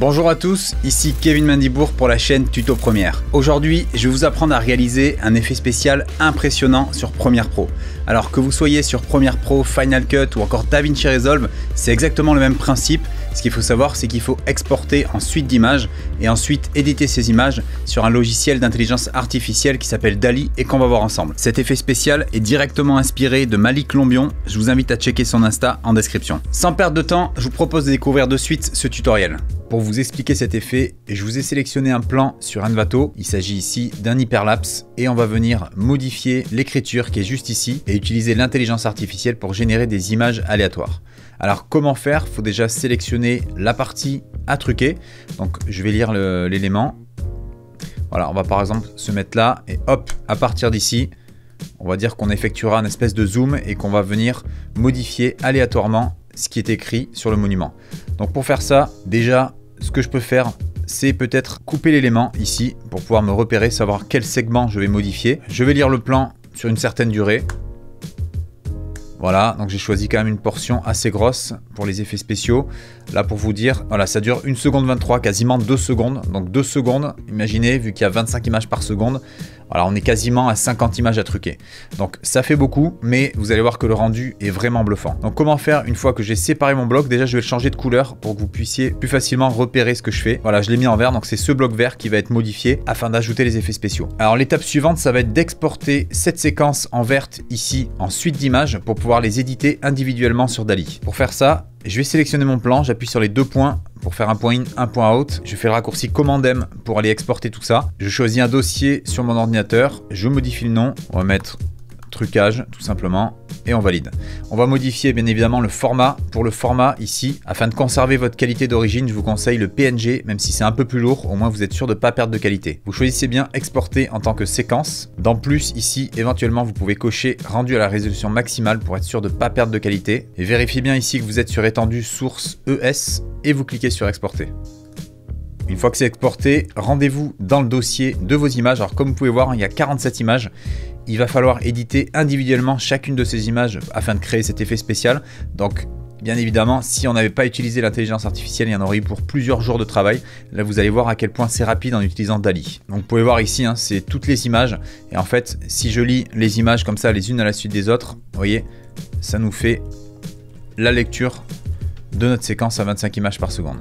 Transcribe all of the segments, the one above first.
Bonjour à tous, ici Kevin Mandibourg pour la chaîne Tuto Premiere. Aujourd'hui, je vais vous apprendre à réaliser un effet spécial impressionnant sur Premiere Pro. Alors que vous soyez sur Premiere Pro, Final Cut ou encore DaVinci Resolve, c'est exactement le même principe. Ce qu'il faut savoir, c'est qu'il faut exporter en suite d'images et ensuite éditer ces images sur un logiciel d'intelligence artificielle qui s'appelle DALL-E et qu'on va voir ensemble. Cet effet spécial est directement inspiré de Malik Lombion. Je vous invite à checker son Insta en description. Sans perdre de temps, je vous propose de découvrir de suite ce tutoriel. Pour vous expliquer cet effet, je vous ai sélectionné un plan sur Envato. Il s'agit ici d'un hyperlapse et on va venir modifier l'écriture qui est juste ici et utiliser l'intelligence artificielle pour générer des images aléatoires. Alors comment faire? Il faut déjà sélectionner la partie à truquer. Donc je vais lire l'élément. Voilà, on va par exemple se mettre là et hop, à partir d'ici, on va dire qu'on effectuera une espèce de zoom et qu'on va venir modifier aléatoirement ce qui est écrit sur le monument. Donc pour faire ça, déjà, ce que je peux faire, c'est peut-être couper l'élément ici pour pouvoir me repérer, savoir quel segment je vais modifier. Je vais lire le plan sur une certaine durée. Voilà, donc j'ai choisi quand même une portion assez grosse pour les effets spéciaux. Là pour vous dire, voilà, ça dure 1 seconde 23, quasiment 2 secondes. Donc 2 secondes, imaginez, vu qu'il y a 25 images par seconde, voilà, on est quasiment à 50 images à truquer. Donc ça fait beaucoup, mais vous allez voir que le rendu est vraiment bluffant. Donc comment faire une fois que j'ai séparé mon bloc? Déjà je vais le changer de couleur pour que vous puissiez plus facilement repérer ce que je fais. Voilà, je l'ai mis en vert, donc c'est ce bloc vert qui va être modifié afin d'ajouter les effets spéciaux. Alors l'étape suivante, ça va être d'exporter cette séquence en verte ici en suite d'images pour pouvoir les éditer individuellement sur DALL-E. Pour faire ça, je vais sélectionner mon plan, j'appuie sur les deux points pour faire un point in, un point out. Je fais le raccourci Command M pour aller exporter tout ça. Je choisis un dossier sur mon ordinateur, je modifie le nom, on va mettre trucage tout simplement et on valide. On va modifier bien évidemment le format. Pour le format ici, afin de conserver votre qualité d'origine, je vous conseille le PNG, même si c'est un peu plus lourd, au moins vous êtes sûr de ne pas perdre de qualité. Vous choisissez bien exporter en tant que séquence. Dans plus ici, éventuellement vous pouvez cocher rendu à la résolution maximale pour être sûr de ne pas perdre de qualité. Et vérifiez bien ici que vous êtes sur étendue source ES et vous cliquez sur exporter. Une fois que c'est exporté, rendez-vous dans le dossier de vos images. Alors comme vous pouvez voir, il y a 47 images. Il va falloir éditer individuellement chacune de ces images afin de créer cet effet spécial. Donc bien évidemment, si on n'avait pas utilisé l'intelligence artificielle, il y en aurait eu pour plusieurs jours de travail. Là, vous allez voir à quel point c'est rapide en utilisant DALL-E. Donc vous pouvez voir ici, hein, c'est toutes les images. Et en fait, si je lis les images comme ça, les unes à la suite des autres, vous voyez, ça nous fait la lecture de notre séquence à 25 images par seconde.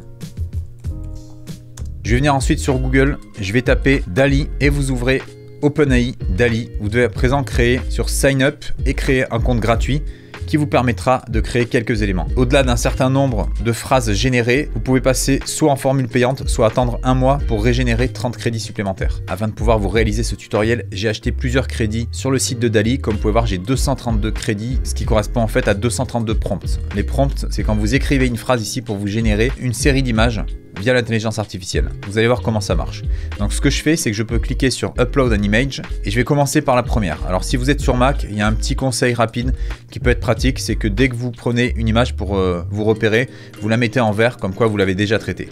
Je vais venir ensuite sur Google, je vais taper DALL-E et vous ouvrez OpenAI DALL-E. Vous devez à présent créer sur Sign Up et créer un compte gratuit qui vous permettra de créer quelques éléments. Au-delà d'un certain nombre de phrases générées, vous pouvez passer soit en formule payante, soit attendre un mois pour régénérer 30 crédits supplémentaires. Afin de pouvoir vous réaliser ce tutoriel, j'ai acheté plusieurs crédits sur le site de DALL-E. Comme vous pouvez voir, j'ai 232 crédits, ce qui correspond en fait à 232 prompts. Les prompts, c'est quand vous écrivez une phrase ici pour vous générer une série d'images via l'intelligence artificielle. Vous allez voir comment ça marche. Donc ce que je fais, c'est que je peux cliquer sur Upload an image et je vais commencer par la première. Alors si vous êtes sur Mac, il y a un petit conseil rapide qui peut être pratique, c'est que dès que vous prenez une image pour vous repérer, vous la mettez en vert comme quoi vous l'avez déjà traitée.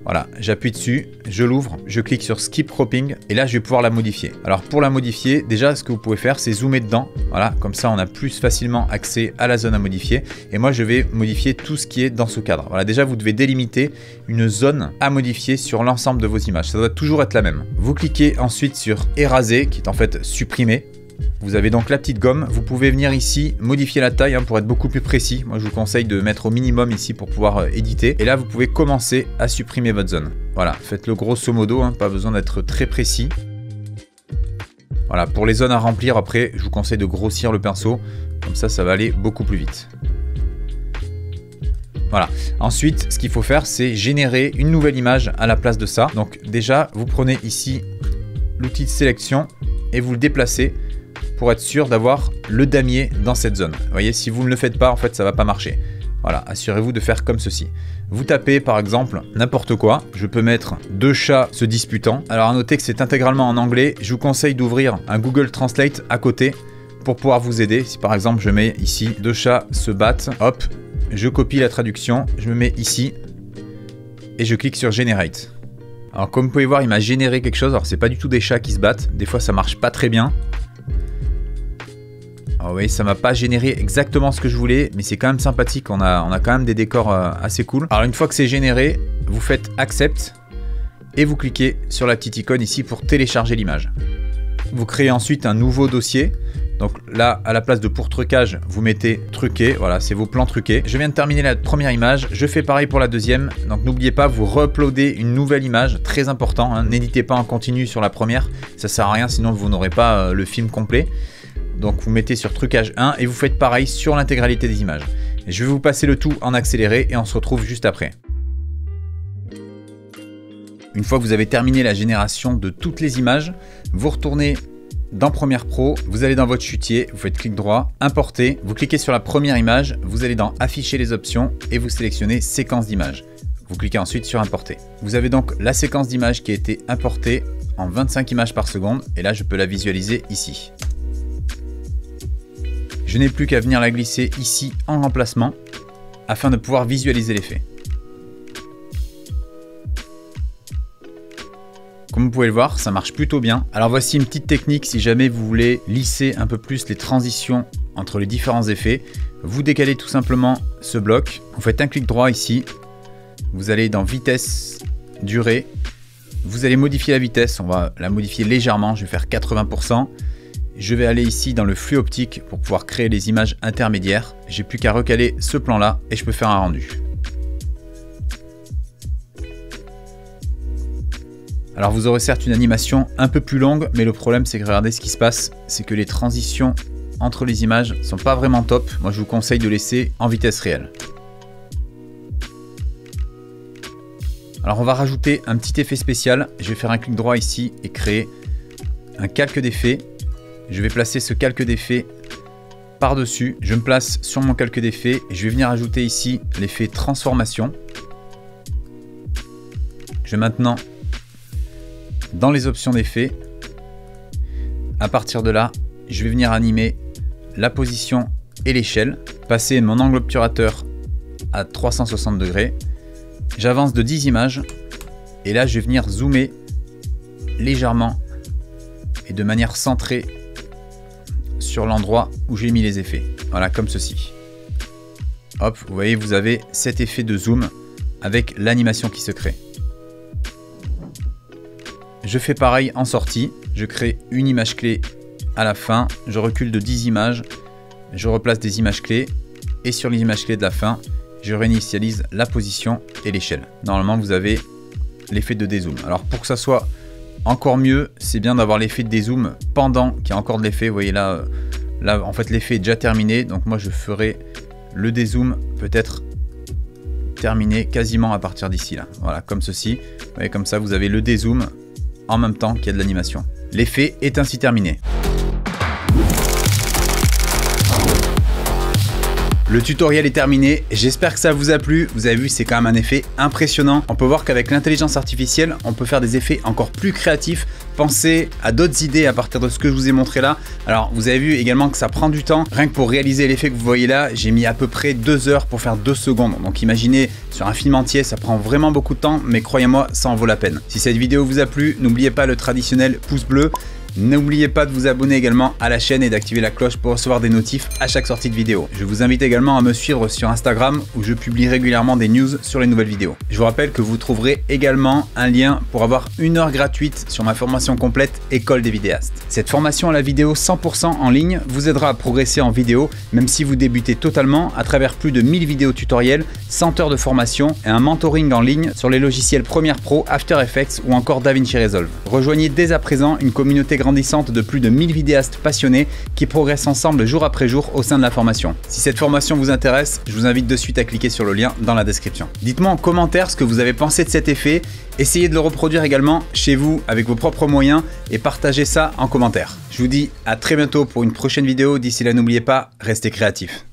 Voilà, j'appuie dessus, je l'ouvre, je clique sur Skip Cropping et là je vais pouvoir la modifier. Alors pour la modifier, déjà ce que vous pouvez faire, c'est zoomer dedans. Voilà, comme ça on a plus facilement accès à la zone à modifier. Et moi je vais modifier tout ce qui est dans ce cadre. Voilà, déjà vous devez délimiter une zone à modifier sur l'ensemble de vos images. Ça doit toujours être la même. Vous cliquez ensuite sur Éraser, qui est en fait supprimer. Vous avez donc la petite gomme. Vous pouvez venir ici modifier la taille pour être beaucoup plus précis. Moi, je vous conseille de mettre au minimum ici pour pouvoir éditer. Et là, vous pouvez commencer à supprimer votre zone. Voilà, faites-le grosso modo, pas besoin d'être très précis. Voilà, pour les zones à remplir, après, je vous conseille de grossir le pinceau. Comme ça, ça va aller beaucoup plus vite. Voilà. Ensuite, ce qu'il faut faire, c'est générer une nouvelle image à la place de ça. Donc déjà, vous prenez ici l'outil de sélection et vous le déplacez pour être sûr d'avoir le damier dans cette zone. Vous voyez, si vous ne le faites pas, en fait, ça ne va pas marcher. Voilà, assurez-vous de faire comme ceci. Vous tapez par exemple n'importe quoi. Je peux mettre 2 chats se disputant. Alors à noter que c'est intégralement en anglais. Je vous conseille d'ouvrir un Google Translate à côté pour pouvoir vous aider. Si par exemple je mets ici 2 chats se battent, hop, je copie la traduction, je me mets ici et je clique sur Generate. Alors comme vous pouvez voir, il m'a généré quelque chose. Alors c'est pas du tout des chats qui se battent. Des fois ça marche pas très bien. Alors, vous voyez, ça m'a pas généré exactement ce que je voulais, mais c'est quand même sympathique. On a quand même des décors assez cool. Alors une fois que c'est généré, vous faites Accept et vous cliquez sur la petite icône ici pour télécharger l'image. Vous créez ensuite un nouveau dossier. Donc là, à la place de pour trucage, vous mettez truqué. Voilà, c'est vos plans truqués. Je viens de terminer la première image. Je fais pareil pour la deuxième. Donc n'oubliez pas, vous re-uploadez une nouvelle image. Très important, hein. N'hésitez pas en continu sur la première. Ça sert à rien, sinon vous n'aurez pas le film complet. Donc vous mettez sur trucage 1 et vous faites pareil sur l'intégralité des images. Et je vais vous passer le tout en accéléré et on se retrouve juste après. Une fois que vous avez terminé la génération de toutes les images, vous retournez dans Premiere Pro, vous allez dans votre chutier, vous faites clic droit, importer, vous cliquez sur la première image, vous allez dans afficher les options et vous sélectionnez séquence d'images. Vous cliquez ensuite sur importer. Vous avez donc la séquence d'images qui a été importée en 25 images par seconde et là je peux la visualiser ici. Je n'ai plus qu'à venir la glisser ici en remplacement afin de pouvoir visualiser l'effet. Comme vous pouvez le voir, ça marche plutôt bien. Alors voici une petite technique si jamais vous voulez lisser un peu plus les transitions entre les différents effets. Vous décalez tout simplement ce bloc, vous faites un clic droit ici, vous allez dans vitesse, durée, vous allez modifier la vitesse, on va la modifier légèrement, je vais faire 80%. Je vais aller ici dans le flux optique pour pouvoir créer les images intermédiaires. J'ai plus qu'à recaler ce plan là et je peux faire un rendu. Alors vous aurez certes une animation un peu plus longue, mais le problème c'est que regardez ce qui se passe, c'est que les transitions entre les images sont pas vraiment top. Moi je vous conseille de laisser en vitesse réelle. Alors on va rajouter un petit effet spécial. Je vais faire un clic droit ici et créer un calque d'effet. Je vais placer ce calque d'effet par-dessus. Je me place sur mon calque d'effet et je vais venir ajouter ici l'effet transformation. Je vais maintenant dans les options d'effet. À partir de là, je vais venir animer la position et l'échelle. Passer mon angle obturateur à 360 degrés. J'avance de 10 images et là je vais venir zoomer légèrement et de manière centrée sur l'endroit où j'ai mis les effets. Voilà, comme ceci. Hop, vous voyez, vous avez cet effet de zoom avec l'animation qui se crée. Je fais pareil en sortie, je crée une image clé à la fin, je recule de 10 images, je replace des images clés et sur les images clés de la fin, je réinitialise la position et l'échelle. Normalement, vous avez l'effet de dézoom. Alors pour que ça soit encore mieux, c'est bien d'avoir l'effet de dézoom pendant qu'il y a encore de l'effet. Vous voyez là, en fait l'effet est déjà terminé, donc moi je ferai le dézoom peut-être terminé quasiment à partir d'ici là. Voilà, comme ceci. Vous voyez, comme ça vous avez le dézoom en même temps qu'il y a de l'animation. L'effet est ainsi terminé. Le tutoriel est terminé, j'espère que ça vous a plu. Vous avez vu, c'est quand même un effet impressionnant. On peut voir qu'avec l'intelligence artificielle, on peut faire des effets encore plus créatifs. Pensez à d'autres idées à partir de ce que je vous ai montré là. Alors, vous avez vu également que ça prend du temps. Rien que pour réaliser l'effet que vous voyez là, j'ai mis à peu près 2 heures pour faire 2 secondes. Donc imaginez, sur un film entier, ça prend vraiment beaucoup de temps, mais croyez-moi, ça en vaut la peine. Si cette vidéo vous a plu, n'oubliez pas le traditionnel pouce bleu. N'oubliez pas de vous abonner également à la chaîne et d'activer la cloche pour recevoir des notifs à chaque sortie de vidéo. Je vous invite également à me suivre sur Instagram où je publie régulièrement des news sur les nouvelles vidéos. Je vous rappelle que vous trouverez également un lien pour avoir 1 heure gratuite sur ma formation complète École des vidéastes. Cette formation à la vidéo 100% en ligne vous aidera à progresser en vidéo même si vous débutez totalement à travers plus de 1000 vidéos tutoriels, 100 heures de formation et un mentoring en ligne sur les logiciels Premiere Pro, After Effects ou encore DaVinci Resolve. Rejoignez dès à présent une communauté grandissante de plus de 1000 vidéastes passionnés qui progressent ensemble jour après jour au sein de la formation. Si cette formation vous intéresse, je vous invite de suite à cliquer sur le lien dans la description. Dites-moi en commentaire ce que vous avez pensé de cet effet, essayez de le reproduire également chez vous avec vos propres moyens et partagez ça en commentaire. Je vous dis à très bientôt pour une prochaine vidéo, d'ici là n'oubliez pas, restez créatifs.